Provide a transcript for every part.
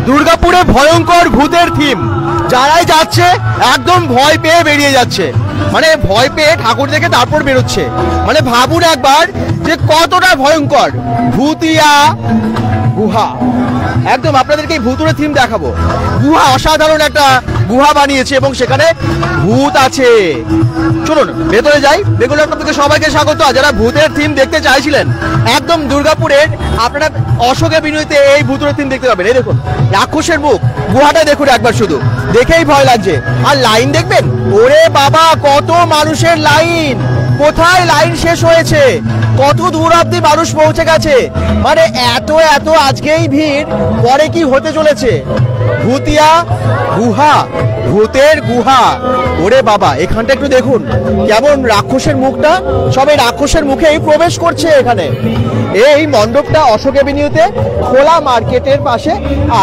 দুর্গাপুরে ভয়ঙ্কর ভূতের থিম, যারাই যাচ্ছে একদম ভয় পেয়ে বেরিয়ে যাচ্ছে, মানে ভয় পেয়ে ঠাকুর দেখে তারপর বেরোচ্ছে। মানে ভাবুন একবার যে কতটা ভয়ঙ্কর। ভূতিয়া গুহা, একদম আপনাদেরকে ভূতুরে থিম দেখাবো। গুহা, অসাধারণ একটা গুহা বানিয়েছে এবং সেখানে ভূত আছে। চলুন ভেতরে যাই। বেগুন আপনাদেরকে সবাইকে স্বাগত। যারা ভূতের থিম দেখতে চাইছিলেন, একদম দুর্গাপুরের আপনারা অশোকে বিনয়তে এই ভূতুরে থিম দেখতে পাবেন। এই দেখুন রাক্ষসের মুখ, গুহাটা দেখুন একবার, শুধু দেখেই ভয় লাগছে। আর লাইন দেখবেন, ওরে বাবা কত মানুষের লাইন, কোথায় লাইন শেষ হয়েছে, কত দূর অব্দি মানুষ পৌঁছে গেছে। মানে এত এত আজকেই ভিড়, পরে কি হতে চলেছে। ভূতিয়া গুহা, ভূতের গুহা। ওরে বাবা, এখানটা একটু দেখুন কেমন রাক্ষসের মুখটা, সবাই রাক্ষসের মুখেই প্রবেশ করছে এখানে। এই মণ্ডপটা অশোক এভিনিউতে খোলা মার্কেটের পাশে।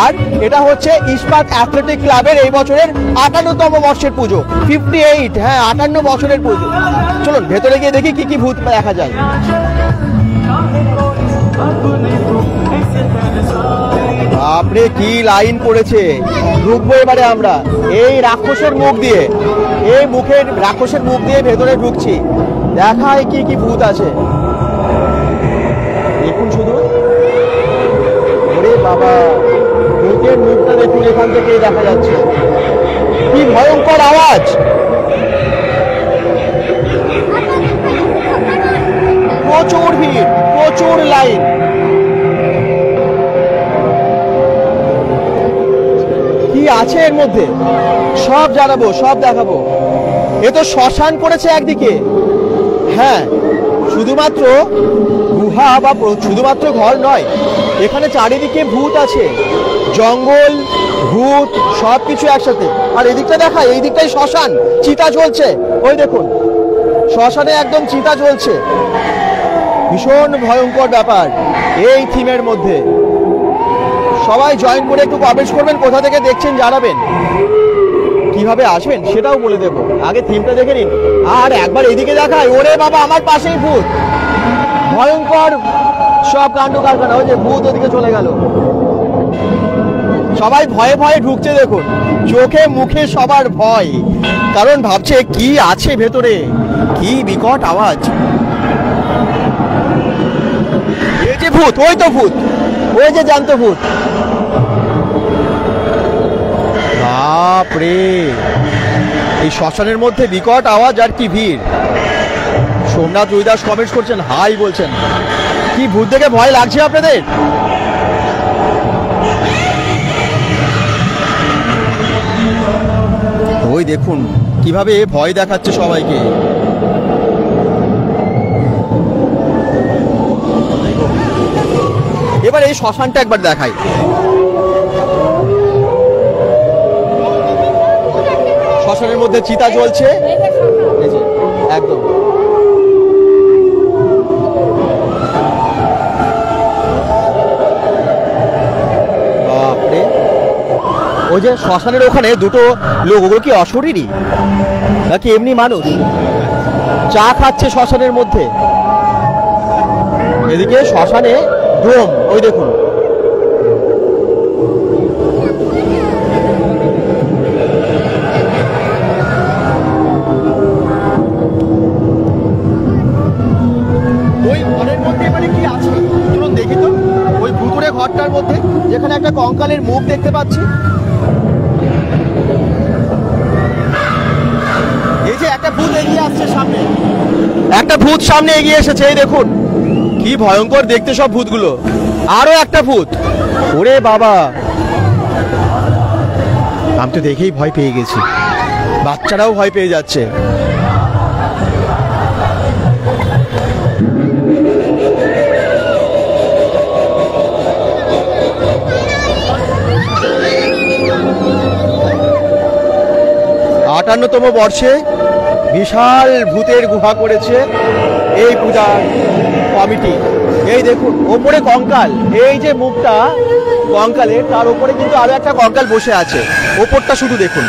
আর এটা হচ্ছে ইস্পাত অ্যাথলেটিক ক্লাবের এই বছরের 58তম বর্ষের পুজো, 58, হ্যাঁ 58 বছরের পুজো। চলুন ভেতরে গিয়ে দেখি কি কি ভূত দেখা যায়। বাপরে কি লাইন পড়েছে। ঢুকবো এবারে আমরা এই রাক্ষসের মুখ দিয়ে, এই মুখের রাক্ষসের মুখ দিয়ে ভেতরে ঢুকছি। দেখায় কি কি ভূত আছে দেখুন শুধু। ওরে বাবা, ভূতের মুখটা দেখুন, এখান থেকেই দেখা যাচ্ছে। কি ভয়ঙ্কর আওয়াজ, প্রচুর ভিড়, প্রচুর লাইন। কি আছে এর মধ্যে সব জানাবো, সব দেখাবো। এ তো শ্মশান করেছে একদিকে। হ্যাঁ, শুধুমাত্র গুহা বা শুধুমাত্র ঘর নয়, এখানে চারিদিকে ভূত আছে, জঙ্গল, ভূত, সব কিছু একসাথে। আর এদিকটা দেখা, এই দিকটাই শ্মশান, চিতা চলছে। ওই দেখুন শ্মশানে একদম চিতা চলছে। ভীষণ ভয়ঙ্কর ব্যাপার এই থিমের মধ্যে। সবাই জয়েন করে একটু প্রবেশ করবেন, কোথা থেকে দেখছেন জানাবেন, কিভাবে আসবেন সেটাও বলে দেব। আগে থিমটা দেখে নিন। আর একবার এদিকে দেখায়, ওরে বাবা আমার পাশেই ভূত, ভয়ঙ্কর সব কাণ্ড কারখানা। ওই যে ভূত ওদিকে চলে গেল। সবাই ভয়ে ভয়ে ঢুকছে দেখুন, চোখে মুখে সবার ভয়, কারণ ভাবছে কি আছে ভেতরে, কি বিকট আওয়াজ। এই যে ভূত, ওই তো ভূত, ওই যে জ্যান্ত ভূত। বাপরে, এই শ্মশানের মধ্যে বিকট আওয়াজ আর কি ভিড়। সোমনাথ রুইদাস কমেন্টস করছেন, হাই বলছেন। কি ভূত দেখে ভয় লাগছে আপনাদের? ওই দেখুন কিভাবে ভয় দেখাচ্ছে সবাইকে। এবার এই শ্মশানটা একবার দেখাই। শ্মশানের মধ্যে চিতা জ্বলছে একদম। বাপরে, ওই যে শ্মশানের ওখানে দুটো লোক, ওগুলো কি অশরীরী নাকি এমনি মানুষ? চা খাচ্ছে শ্মশানের মধ্যে। এদিকে শ্মশানে ডোম, ওই দেখুন। ওই ঘরের মধ্যে এবারে কি আছে চলুন দেখি তো। ওই ভুতুরে ঘরটার মধ্যে যেখানে একটা কঙ্কালের মুখ দেখতে পাচ্ছি। এই যে একটা ভূত এগিয়ে আসছে সামনে, একটা ভূত সামনে এগিয়ে এসেছে। এই দেখুন কি ভয়ঙ্কর দেখতে সব ভূতগুলো। আরো একটা ভূত, ওরে বাবা, আমি তো দেখেই ভয় পেয়ে গেছি, বাচ্চারাও ভয় পেয়ে যাচ্ছে। আটান্নতম বর্ষে বিশাল ভূতের গুহা করেছে এই পূজার কমিটি। এই দেখুন ওপরে কঙ্কাল, এই যে মুখটা কঙ্কালের, তার উপরে কিন্তু আরো একটা কঙ্কাল বসে আছে। ওপরটা শুধু দেখুন।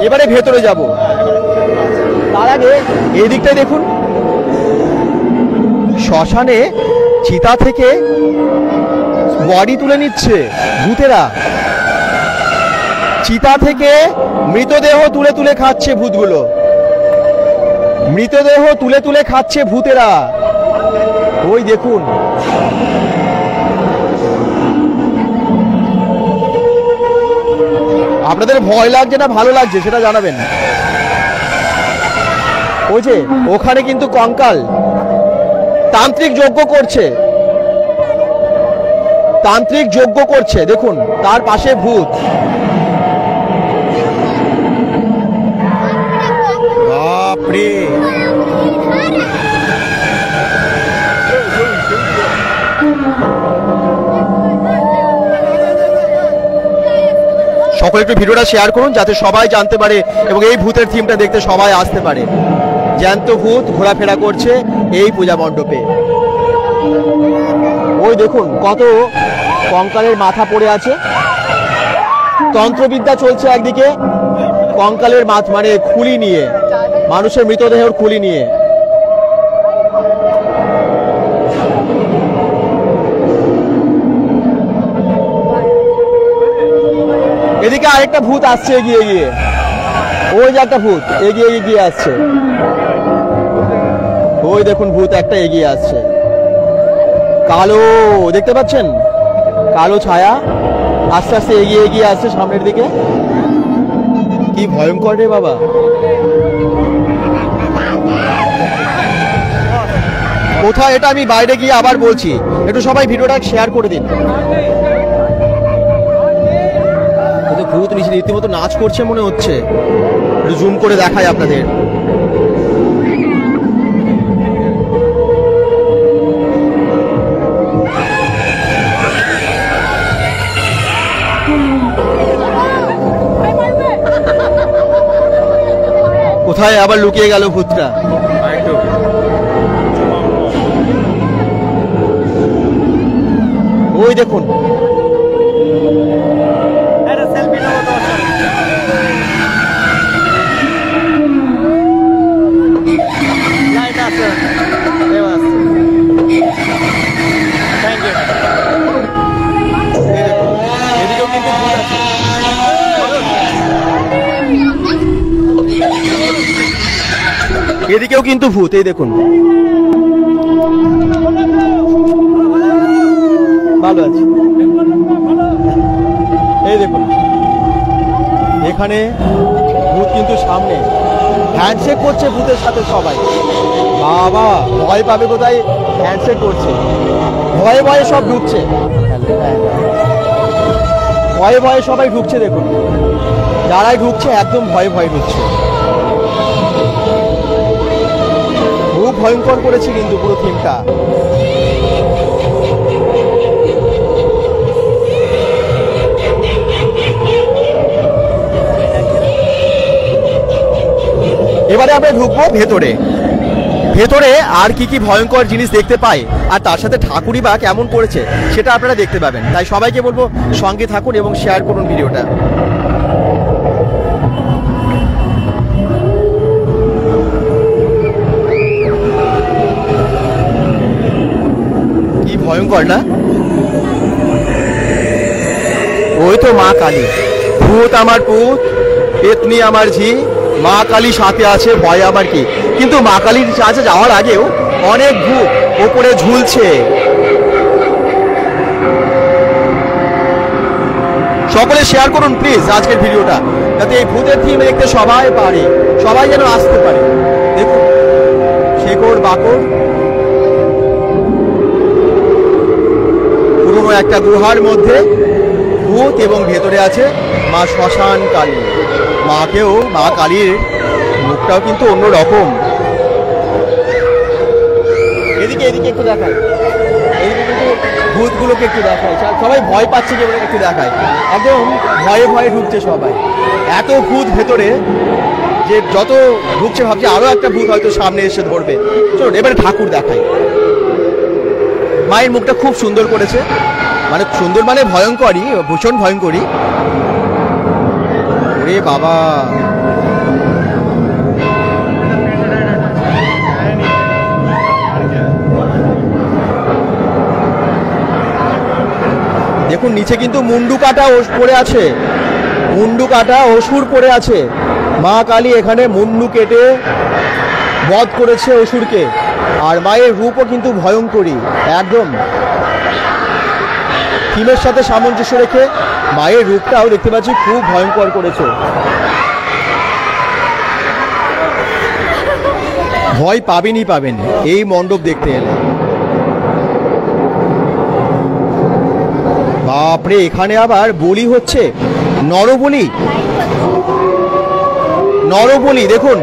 এবারে ভেতরে যাব, তার আগে এই দিকটা দেখুন। শ্মশানে চিতা থেকে বডি তুলে নিচ্ছে ভূতেরা, চিতা থেকে মৃতদেহ তুলে তুলে খাচ্ছে ভূতগুলো, মৃতদেহ তুলে তুলে খাচ্ছে ভূতেরা। ওই দেখুন, আপনাদের ভয় লাগছে না ভালো লাগছে সেটা জানাবেন। ওই যে ওখানে কিন্তু কঙ্কাল, তান্ত্রিক যজ্ঞ করছে, তান্ত্রিক যজ্ঞ করছে দেখুন, তার পাশে ভূত। বাপরে, সকলে একটু ভিডিওটা শেয়ার করুন যাতে সবাই জানতে পারে এবং এই ভূতের থিমটা দেখতে সবাই আসতে পারে। জ্যান্ত ভূত ঘোরাফেরা করছে এই পূজা মণ্ডপে। ওই দেখুন কত কঙ্কালের মাথা পড়ে আছে, তন্ত্রবিদ্যা চলছে একদিকে, কঙ্কালের মানে খুলি নিয়ে, মানুষের মৃতদেহের খুলি নিয়ে। এদিকে আরেকটা ভূত আসছে এগিয়ে গিয়ে, ওই যে একটা ভূত এগিয়ে এগিয়ে আসছে, ওই দেখুন ভূত একটা এগিয়ে আসছে, কালো দেখতে পাচ্ছেন, কালো ছায়া আস্তে আস্তে এগিয়ে এগিয়ে আসছে সামনের দিকে। কি ভয়ঙ্কর রে বাবা। কোথায় এটা আমি বাইরে গিয়ে আবার বলছি, একটু সবাই ভিডিওটা শেয়ার করে দিন। ভূত নিচে রীতিমতো নাচ করছে মনে হচ্ছে, জুম করে দেখাই আপনাদের। কোথায় আবার লুকিয়ে গেল ভূতটা। ওই দেখুন, এদিকেও কিন্তু ভূত, এই দেখুন। ভালো আছে, এই দেখুন এখানে ভূত কিন্তু সামনে হ্যান্ডশেক করছে ভূতের সাথে সবাই। বাবা ভয় পাবে কোথায়, হ্যান্ডশেক করছে, ভয়ে ভয়ে সব ঢুকছে, ভয়ে ভয়ে সবাই ঢুকছে। দেখুন যারাই ঢুকছে একদম ভয়ে ভয়ে ঢুকছে। খুব ভয়ঙ্কর করেছে কিন্তু পুরো থিমটা। এবারে আমরা ঢুকবো ভেতরে। ভেতরে আর কি কি ভয়ঙ্কর জিনিস দেখতে পাই আর তার সাথে ঠাকুরই বা কেমন করেছে সেটা আপনারা দেখতে পাবেন। তাই সবাইকে বলবো সঙ্গে থাকুন এবং শেয়ার করুন ভিডিওটা। কি ভয়ঙ্কর না? ওই তো মা কালী, ভূত আমার পুত, পেতনি আমার ঝি, মা কালী সাথে আছে, ভয় আমার কি। কিন্তু মা কালীর কাছে যাওয়ার আগেও অনেক ভূত ওপরে ঝুলছে। সকলে শেয়ার করুন প্লিজ আজকের ভিডিওটা, যাতে এই ভূতের থিম দেখতে সবাই পারে, সবাই যেন আসতে পারে। দেখুন শেকড় বাকড়, পুরনো একটা গুহার মধ্যে ভূত এবং ভেতরে আছে মা শ্মশান কালী। মাকেও, মা কালীর মুখটাও কিন্তু অন্যরকম। এদিকে এদিকে একটু দেখায়, এইদিকে কিন্তু ভূতগুলোকে একটু দেখায়, সবাই ভয় পাচ্ছে যে একটু দেখায়। একদম ভয়ে ভয়ে ঢুকছে সবাই, এত ভূত ভেতরে যে যত ঢুকছে ভাবছে আরো একটা ভূত হয়তো সামনে এসে ধরবে। চলুন এবারে ঠাকুর দেখাই। মায়ের মুখটা খুব সুন্দর করেছে, মানে সুন্দর মানে ভয়ঙ্করই, ভীষণ ভয়ঙ্করী। ওরে বাবা, দেখুন নিচে কিন্তু মুন্ডু কাটা পড়ে আছে, মুন্ডু কাটা অসুর পড়ে আছে। মা কালী এখানে মুন্ডু কেটে বধ করেছে অসুরকে। আর মায়ের রূপও কিন্তু ভয়ঙ্করী, একদম থিমের সাথে সামঞ্জস্য রেখে মায়ের রূপটাও দেখতে পাচ্ছি খুব ভয়ঙ্কর করেছে। ভয় পাবেনই পাবেন এই মণ্ডপ দেখতে এলে। বাপরে, এখানে আবার বলি হচ্ছে, নরবলি, নরবলি দেখুন।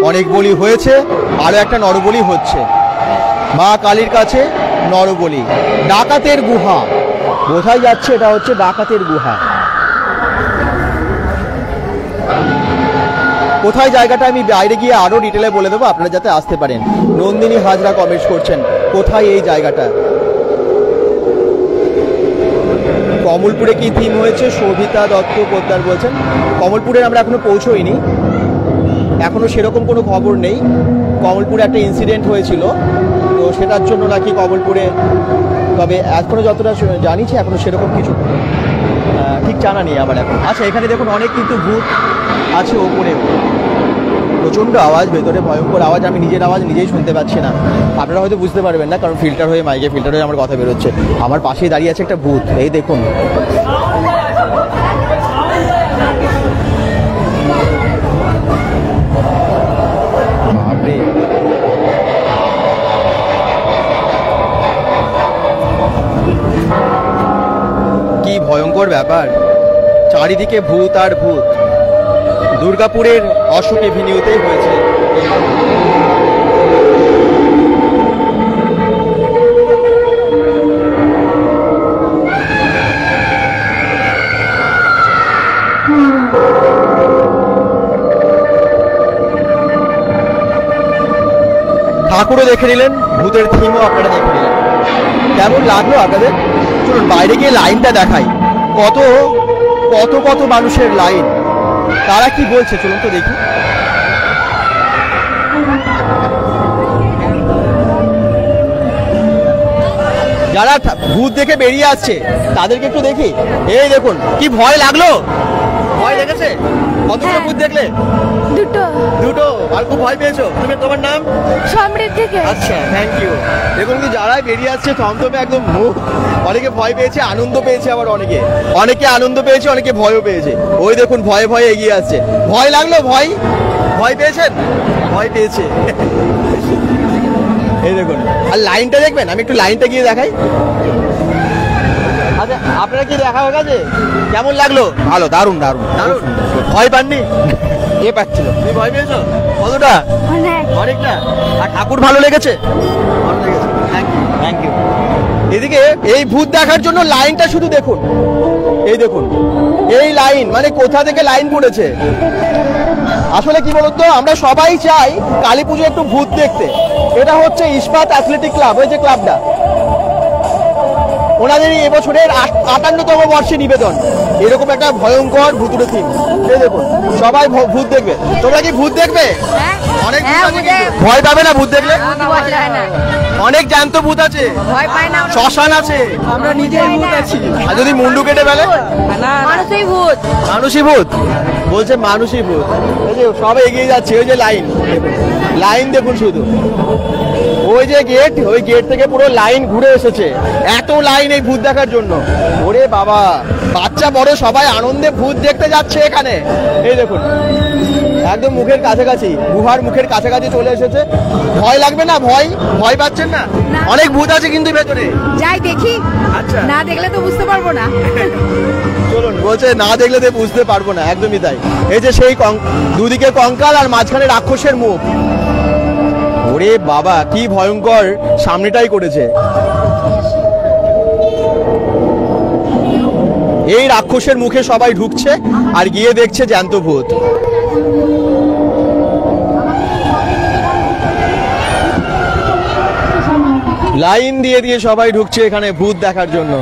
অনেক বলি হয়েছে, আরো একটা নরবলি হচ্ছে মা কালীর কাছে। নরবলি, ডাকাতের গুহা, বোঝাই যাচ্ছে এটা হচ্ছে ডাকাতের গুহা। কোথায় জায়গাটা আমি বাইরে গিয়ে আরো ডিটেলে বলে দেবো, আপনারা যাতে আসতে পারেন। নন্দিনী হাজরা কমেন্টস করছেন কোথায় এই জায়গাটা। কমলপুরে কি থিম হয়েছে, শোভিতা দত্ত পোদ্দার বলছেন। কমলপুরের আমরা এখনো পৌঁছোইনি, এখনো সেরকম কোনো খবর নেই। কমলপুরে একটা ইনসিডেন্ট হয়েছিল, তো সেটার জন্য নাকি কমলপুরে, তবে এখনো যতটা জানিছি এখনো সেরকম কিছু ঠিক জানা নেই আমার এখন। আচ্ছা, এখানে দেখুন অনেক কিন্তু ভূত আছে ওপরেও, প্রচণ্ড আওয়াজ, ভেতরে ভয়ঙ্কর আওয়াজ। আমি নিজের আওয়াজ নিজেই শুনতে পাচ্ছি না, আপনারা হয়তো বুঝতে পারবেন না, কারণ ফিল্টার হয়ে, মাইকে ফিল্টার হয়ে আমার কথা বেরোচ্ছে। আমার পাশেই দাঁড়িয়ে আছে একটা ভূত, এই দেখুন। কি ভয়ঙ্কর ব্যাপার, চারিদিকে ভূত আর ভূত। দুর্গাপুরের অশোক এভিনিউতেই হয়েছে। ঠাকুরও দেখে নিলেন, ভূতের থিমও আপনারা দেখে নিলেন। কেমন লাগলো আপনাদের? চলুন বাইরে গিয়ে লাইনটা দেখাই, কত কত কত মানুষের লাইন, তারা কি বলছে চলুন তো দেখি। যারা ভূত দেখে বেরিয়ে আসছে তাদেরকে একটু দেখি। এই দেখুন, কি ভয় লাগলো? ভয় লেগেছে? কতগুলো ভূত দেখলে? দুটো। দুটো? আর খুব ভয় পেয়েছো? তুমি, তোমার নাম? সমৃদ্ধি। আচ্ছা, থ্যাংক ইউ। দেখুন কি যারাই বেরিয়ে আসছে থমথমে একদম মুখ। অনেকে ভয় পেয়েছে, আনন্দ পেয়েছে, আবার অনেকে আনন্দ পেয়েছে, অনেকে ভয়ও পেয়েছে। ওই দেখুন ভয়ে ভয়ে এগিয়ে আসছে। ভয় লাগলো? ভয় ভয় পেয়েছেন? ভয় পেয়েছে। এই দেখুন, আর লাইনটা দেখবেন, আমি একটু লাইনটা গিয়ে দেখাই। আচ্ছা, আপনারা কি দেখা হয়ে গেছে? কেমন লাগলো? ভালো, দারুণ দারুণ দারুণ। ভয় পাননি? এ পাচ্ছিল। তুমি ভয় পেয়েছো? কতটা? অনেকটা। আর ঠাকুর ভালো লেগেছে? ভালো লেগেছে, থ্যাংক ইউ, থ্যাংক ইউ। এদিকে এই ভূত দেখার জন্য লাইনটা শুধু দেখুন, এই দেখুন এই লাইন, মানে কোথা থেকে লাইন পড়েছে। আসলে কি বলতো, আমরা সবাই চাই কালী পুজো একটু ভূত দেখতে। এটা হচ্ছে ইস্পাত অ্যাথলেটিক ক্লাব, ওই যে ক্লাবটা, ওনাদের এবছরের 58তম বর্ষে নিবেদন এরকম একটা ভয়ঙ্কর ভূতুরে থিম। এই দেখুন সবাই ভূত দেখবে। তোমরা কি ভূত দেখবে? অনেক ভূত আছে, কিন্তু ভয় পাবে না ভূত দেখলে? অনেক জ্যান্ত ভূত আছে, শ্মশান আছে, আমরা নিজেই ভূত আছি। আর যদি মুন্ডু কেটে ফেলে? মানুষই ভূত। মানুষই ভূত বলছে, মানুষই ভূত। এই যে সব এগিয়ে যাচ্ছে, ওই যে লাইন, লাইন দেখুন শুধু। ওই যে গেট, ওই গেট থেকে পুরো লাইন ঘুরে এসেছে, এত লাইন এই ভূত দেখার জন্য। ওরে বাবা, বাচ্চা বড় সবাই আনন্দে ভূত দেখতে যাচ্ছে এখানে। এই দেখুন একদম মুখের কাছাকাছি, গুহার মুখের কাছাকাছি চলে এসেছে। ভয় লাগবে না? ভয় পাচ্ছেন না? অনেক ভূত আছে কিন্তু ভেতরে। যাই দেখি। আচ্ছা, না দেখলে তো বুঝতে পারবো না। চলুন, বলছে না দেখলে তো বুঝতে পারবো না, একদমই তাই। এই যে সেই দুদিকে কঙ্কাল আর মাঝখানে রাক্ষসের মুখ। ওরে বাবা, কি ভয়ঙ্কর সামনেটাই করেছে। এই রাক্ষসের মুখে সবাই ঢুকছে আর গিয়ে দেখছে জ্যান্ত ভূত। লাইন দিয়ে দিয়ে সবাই ঢুকছে এখানে ভূত দেখার জন্য।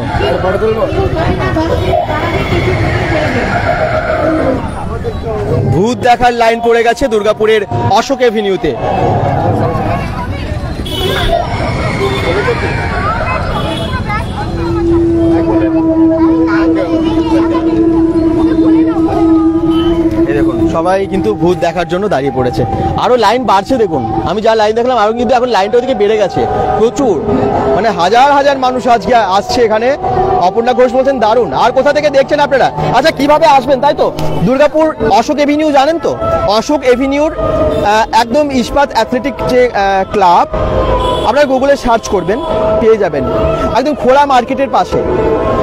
ভূত দেখার লাইন পড়ে গেছে দুর্গাপুরের অশোক এভিনিউতে। দেখুন সবাই কিন্তু ভূত দেখার জন্য দাঁড়িয়ে পড়েছে, আরো লাইন বাড়ছে। দেখুন আমি যা লাইন দেখলাম আরো কিন্তু এখন লাইনটা ওদিকে বেড়ে গেছে প্রচুর, মানে হাজার হাজার মানুষ আজকে আসছে এখানে। অপর্ণা ঘোষ বলছেন দারুণ। আর কোথা থেকে দেখছেন আপনারা? আচ্ছা কিভাবে আসবেন তাই তো? দুর্গাপুর অশোক এভিনিউ জানেন তো? অশোক এভিনিউর একদম ইস্পাত অ্যাথলেটিক যে ক্লাব, আপনারা গুগলে সার্চ করবেন পেয়ে যাবেন, একদম খোলা মার্কেটের পাশে।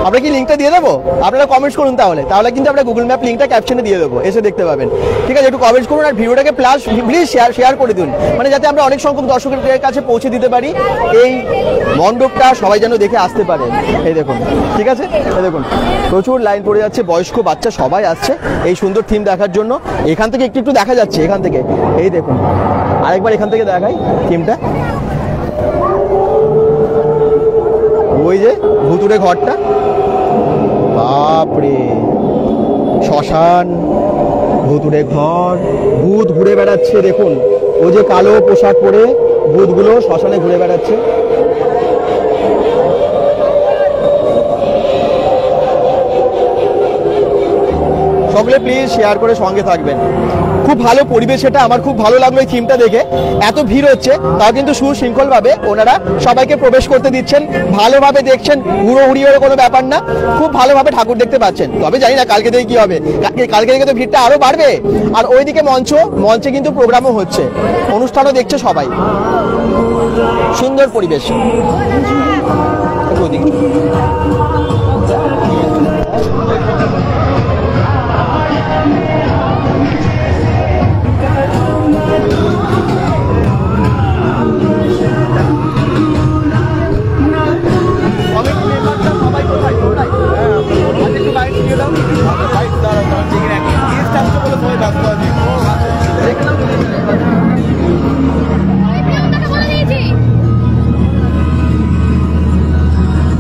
আমরা কি লিঙ্কটা দিয়ে দেবো? আপনারা কমেন্টস করুন, তাহলে কিন্তু আমরা গুগল ম্যাপ লিঙ্কটা ক্যাপশনে দিয়ে দেবো, এসে দেখতে পাবেন। ঠিক আছে, একটু কমেন্টস করুন আর ভিডিওটাকে প্লিজ শেয়ার করে দিন, মানে যাতে আমরা অনেক সংখ্যক দর্শকের কাছে পৌঁছে দিতে পারি এই মণ্ডপটা, সবাই যেন দেখে আসতে পারে। এই দেখুন, ঠিক আছে, এই দেখুন প্রচুর লাইন পড়ে যাচ্ছে, বয়স্ক বাচ্চা সবাই আসছে এই সুন্দর থিম দেখার জন্য। এখান থেকে একটু দেখা যাচ্ছে, এখান থেকে এই দেখুন, আরেকবার এখান থেকে দেখাই থিমটা। ওই যে ভুতুড়ে ঘরটা, বাপরে, শ্মশান, ভুতুড়ে ঘর, ভূত ঘুরে বেড়াচ্ছে। দেখুন ওই যে কালো পোশাক পরে ভূতগুলো শ্মশানে ঘুরে বেড়াচ্ছে। সকলে প্লিজ শেয়ার করে সঙ্গে থাকবেন। খুব ভালো পরিবেশ, এটা আমার খুব ভালো লাগলো এই থিমটা দেখে। এত ভিড় হচ্ছে তাও কিন্তু সুশৃঙ্খল ভাবে ওনারা সবাইকে প্রবেশ করতে দিচ্ছেন, ভালোভাবে দেখছেন, হুড়োহুড়ির কোনো ব্যাপার না, খুব ভালোভাবে ঠাকুর দেখতে পাচ্ছেন। তবে জানি না কালকে থেকে কি হবে, কালকে থেকে তো ভিড়টা আরো বাড়বে। আর ওইদিকে মঞ্চে কিন্তু প্রোগ্রামও হচ্ছে, অনুষ্ঠানও দেখছে সবাই, সুন্দর পরিবেশ।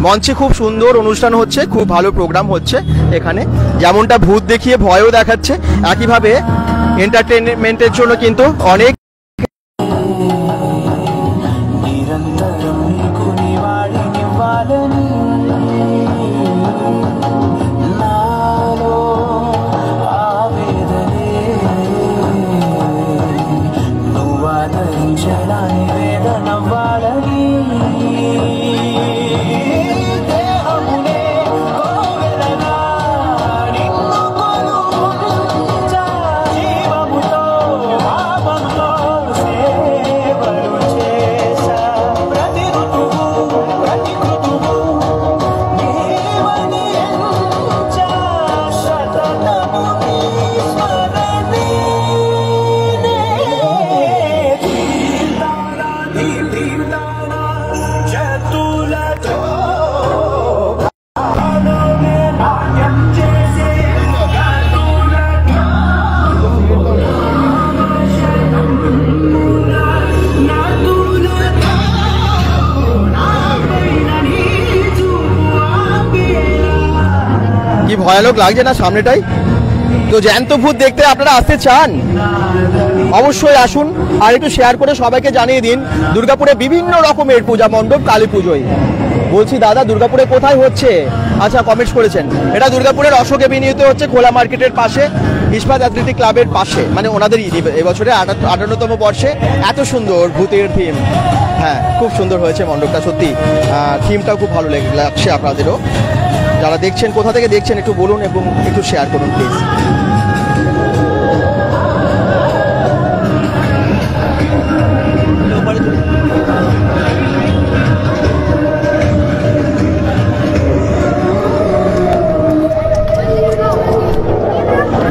মঞ্চে খুব সুন্দর অনুষ্ঠান হচ্ছে, খুব ভালো প্রোগ্রাম হচ্ছে এখানে। যেমনটা ভূত দেখিয়ে ভয়ও দেখাচ্ছে, একইভাবে এন্টারটেনমেন্টের জন্য কিন্তু অনেক ভয়ানক লাগছে না সামনেটাই? তো জ্যান্ত ভূত দেখতে আপনারা আসতে চান, অবশ্যই আসুন। আর একটু শেয়ার করে সবাইকে জানিয়ে দিন দুর্গাপুরে বিভিন্ন রকমের পূজা মণ্ডপ কালী পুজোয়। বলছি দাদা দুর্গাপুরে কোথায় হচ্ছে? আচ্ছা কমেন্টস করেছেন, এটা দুর্গাপুরের অশোক এভিনিউতে হচ্ছে, খোলা মার্কেটের পাশে, ইস্পাত অ্যাথলেটিক ক্লাবের পাশে। মানে ওনাদের এবছরে 58তম বর্ষে এত সুন্দর ভূতের থিম। হ্যাঁ খুব সুন্দর হয়েছে মণ্ডপটা, সত্যি থিমটাও খুব ভালো লাগছে আপনাদেরও। যারা দেখছেন কোথা থেকে দেখছেন একটু বলুন এবং একটু শেয়ার করুন প্লিজ।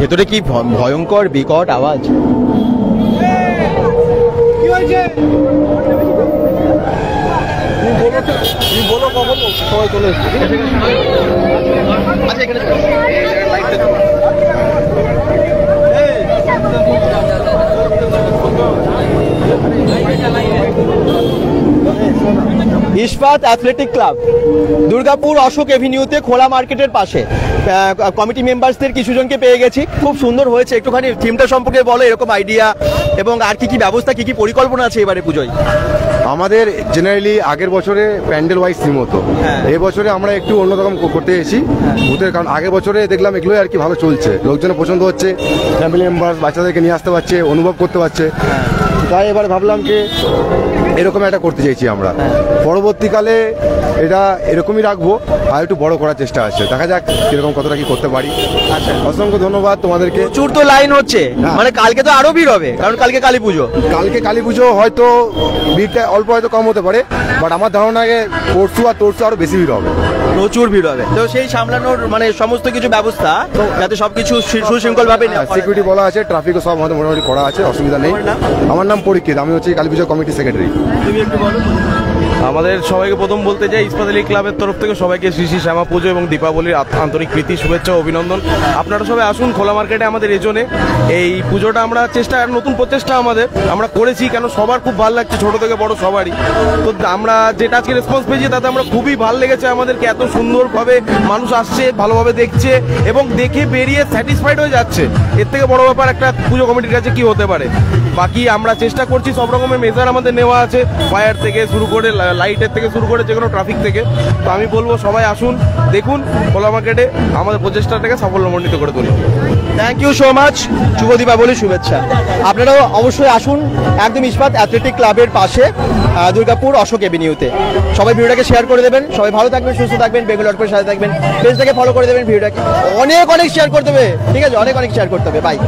ভেতরে কি ভয়ঙ্কর বিকট আওয়াজ। বলো কখন সবাই চলে এসছে। আচ্ছা এখানে ইস্পাত অ্যাথলেটিক ক্লাব দুর্গাপুর অশোক এভিনিউতে, খোলা মার্কেটের পাশে। কমিটি মেম্বারসদের কিছুজনকে পেয়ে গেছি, খুব সুন্দর হয়েছে। একটুখানি থিমটা সম্পর্কে বলো, এরকম আইডিয়া এবং আর কি কি ব্যবস্থা, কি কি পরিকল্পনা আছে এবারে পুজোয়? আমাদের জেনারেলি আগের বছরে প্যান্ডেল ওয়াইজ থিম হতো, এবছরে আমরা একটু অন্যরকম করতে এসেছি ভূতের, কারণ আগের বছরে দেখলাম এগুলোই আর কি ভালো চলছে, লোকজনের পছন্দ হচ্ছে, ফ্যামিলি মেম্বার বাচ্চাদেরকে নিয়ে আসতে পারছে, অনুভব করতে পারছে, তাই এবার ভাবলাম যে এরকম একটা করতে চাইছি আমরা। পরবর্তীকালে এটা এরকমই রাখবো, আর একটু বড় করার চেষ্টা আছে, দেখা যাক কিরকম কতটা কি করতে পারি। অসংখ্য ধন্যবাদ তোমাদেরকে। প্রচুর তো লাইন হচ্ছে, মানে কালকে তো আরো ভিড় হবে, কারণ কালকে কালী পুজো। কালকে কালী পুজো, হয়তো ভিড়টা অল্প হয়তো কম হতে পারে, বাট আমার ধারণা আগে পরশু আরো বেশি ভিড় হবে, প্রচুর ভিড় হবে। তো সেই সামলানোর মানে সমস্ত কিছু ব্যবস্থা যাতে সবকিছু সুশৃঙ্খল ভাবে সিকিউরিটি বলা আছে, ট্রাফিকও সব আমাদের মোটামুটি করা আছে, অসুবিধা নেই। আমার নাম পরীক্ষিত, আমি হচ্ছে কালী পুজো কমিটি সেক্রেটারি। তুমি একটু বলো। আমাদের সবাইকে প্রথম বলতে চাই ইস্পাত আলী ক্লাবের তরফ থেকে সবাইকে শ্রী শ্রী শ্যামা পুজো এবং দীপাবলির আন্তরিক প্রীতি, শুভেচ্ছা ও অভিনন্দন। আপনারা সবাই আসুন খোলা মার্কেটে আমাদের এজনে। এই পুজোটা আমরা নতুন প্রচেষ্টা আমরা করেছি, কেন সবার খুব ভালো লাগছে, ছোট থেকে বড় সবারই। তো আমরা যেটা আজকে রেসপন্স পেয়েছি তাতে আমরা খুবই ভালো লেগেছে আমাদেরকে, এত সুন্দরভাবে মানুষ আসছে, ভালোভাবে দেখছে এবং দেখে বেরিয়ে স্যাটিসফাইড হয়ে যাচ্ছে। এর থেকে বড় ব্যাপার একটা পুজো কমিটির কাছে কি হতে পারে। বাকি আমরা চেষ্টা করছি, সব রকমের মেজার আমাদের নেওয়া আছে, ফায়ার থেকে শুরু করে লাইটের থেকে শুরু করে যে কোনো ট্রাফিক থেকে। তো আমি বলবো সবাই আসুন, দেখুন খোলা মার্কেটে আমাদের প্রচেষ্টাটাকে সাফল্যমণ্ডিত করে তুলুন। থ্যাংক ইউ সো মাচ, শুভ দীপাবলির শুভেচ্ছা। আপনারাও অবশ্যই আসুন একদম ইস্পাত অ্যাথলেটিক ক্লাবের পাশে দুর্গাপুর অশোক এভিনিউতে। সবাই ভিডিওটাকে শেয়ার করে দেবেন, সবাই ভালো থাকবেন, সুস্থ থাকবেন, বেঙ্গল.com সাথে থাকবেন, পেজটাকে ফলো করে দেবেন, ভিডিওটাকে অনেক শেয়ার করতে হবে, ঠিক আছে, অনেক শেয়ার করতে হবে। বাই।